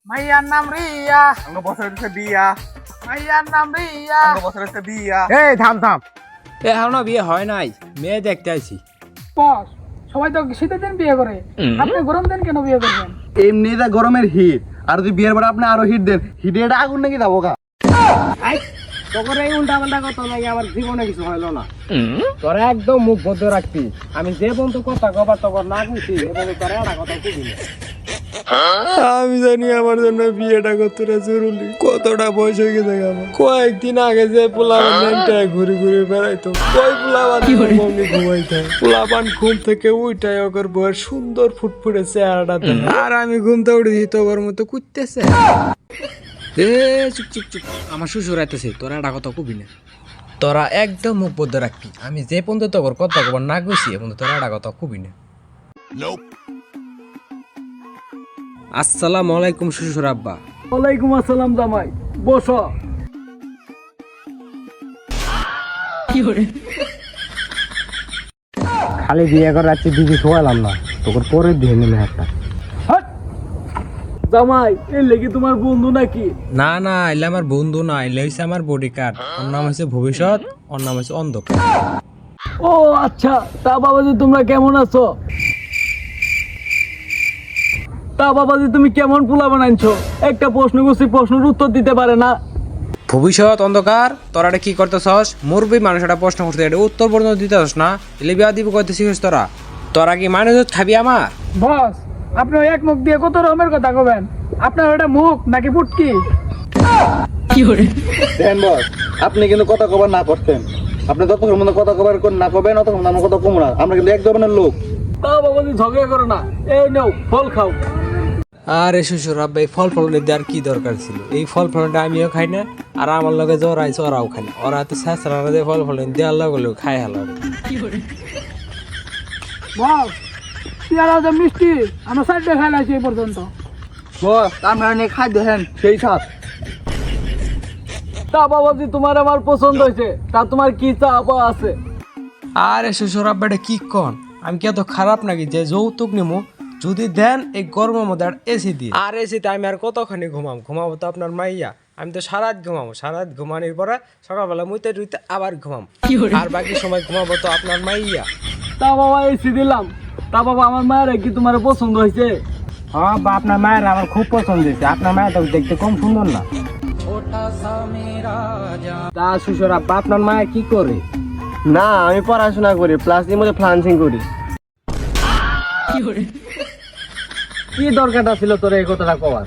মাইয়ার নাম রিয়া। আঙ্গ বছর হচ্ছে বিয়া। মাইয়ার নাম রিয়া। আঙ্গ বছর হচ্ছে বিয়া। এই থাম থাম। এখনো বিয়ে হয় নাই, মেয়ে দেখতে আইছি। বস, সবাই তো শীতের দিন বিয়ে করে, আপনি গরম দিন কেন বিয়ে করবেন? এমনিটা গরমের হিট, আর যদি বিয়ের পরে আপনি আরো হিট দেন, হিটে এটা আগুন নাকি যাবো গা। তখন এই উল্টা পাল্টা কথা নাকি আমার জীবনে কিছু হইলো না। তোরা একদম মুখ বদ্ধ রাখবি। আমি যে বন্ধু কথা কবার তখন না কইছি এবং তোরা একটা কথা কইবি না। আমি জানি আমার জন্য বিয়েটা কতটা জরুরি, কতটা বয়স হয়ে গেছে আমার। কয়েকদিন আগে যে পোলাপানটায় ঘুরে ঘুরে বেড়াইতো, ওই পোলাপান মনে ঘুমাইতে, পোলাপান ঘুম থেকে উইটাই ওর বউয়ের সুন্দর ফুটফুটে চেহারাটা দেখে, আর আমি ঘুমতে উঠেছি তোর মতো কুত্তেছে। এ চুপ চুপ চুপ, আমার শ্বশুর আইতেছে, তোরা একটা কথা কবি না। তোরা একদম মুখ বদ্ধ রাখবি। আমি যে পর্যন্ত তোর কথা কবার না কইছি এবং তোরা একটা কথা কবি না। আসসালামু আলাইকুম শ্বশুর আব্বা। ওয়ালাইকুম আসসালাম জামাই, বসো। খালি বিয়ে করে রাখছি দিদি শোয়ালাম না, তোর পরে দিয়ে নিলে একটা। হাট! জামাই, এই লেগে তোমার বন্ধু নাকি? না না, এলে আমার বন্ধু না, এলে হইছে আমার বডি কার্ড। ওর নাম হচ্ছে ভবিষ্যৎ, ওর নাম হচ্ছে অন্ধকার। ও আচ্ছা, তা বাবাজি তোমরা কেমন আছো? তা বাবাজি তুমি কেমন পোলা বানাইছো? একটা প্রশ্ন করছি, প্রশ্নের উত্তর দিতে পারে না। ভবিষ্যৎ অন্ধকার, তোরা এটা কি করতেছস? মুরবি মানুষ একটা প্রশ্ন করতে, এটা উত্তর পর্যন্ত দিতেছস না, এলে বিয়া দিব কইতে শিখিস তোরা? তোরা কি মানুষ খাবি আমার? বস, আপনি ওই এক মুখ দিয়ে কত রকমের কথা কবেন? আপনার ওটা মুখ নাকি পুটকি? দেন বস, আপনি কিন্তু কথা কবার না করতেন। আপনি যতক্ষণ মধ্যে কথা কবার না করবেন, ততক্ষণ আমার কথা কম না। আমরা কিন্তু এক ধরনের লোক। তা বাবাজি ঝগড়া করো না, এই নাও ফল খাও। আরে শ্বশুর আব্বা, এই ফল ফলনের দেওয়ার কি দরকার ছিল? এই ফল ফলনটা আমিও খাই না, আর আমার লগে জ্বর আইছে ওরাও খাই না। ওরা তো শেষরা যে ফল ফলন দেওয়ার লগেও খাই হালো। বস, পেয়ারা যে মিষ্টি, আমরা সাইডে খাই লাইছি এই পর্যন্ত। বস, আমরা নিয়ে খাই দেখেন সেই সাথ। তা বাবাজি তোমার আমার পছন্দ হয়েছে, তা তোমার কি চা পাওয়া আছে? আরে শ্বশুর আব্বা, এটা কি কন? আমি কি এত খারাপ নাকি যে যৌতুক নিমু? যদি দেন এই গরমের মধ্যে এসি দিয়ে, আর এসিতে আমি আর কতখানি ঘুমাবো তো আপনার মাইয়া। আমি তো সারাত ঘুমাবো, সারাত ঘুমানোর পরে সকালবেলা মুইতে রুইতে আবার ঘুমাম, আর বাকি সময় ঘুমাবো তো আপনার মাইয়া। তা বাবা এসি দিলাম। তা বাবা আমার মায়ের কি তোমার পছন্দ হয়েছে? হ্যাঁ বা, আপনার মায়ের আমার খুব পছন্দ হয়েছে। আপনার মায়ের তো দেখতে কম সুন্দর না। তা শ্বশুর আব্বা, আপনার মায়া কি করে? না, আমি পড়াশোনা করি, প্লাস এর মধ্যে ফ্লান্সিং করি। কি দরকারটা ছিল তোর এই কথাটা কবার?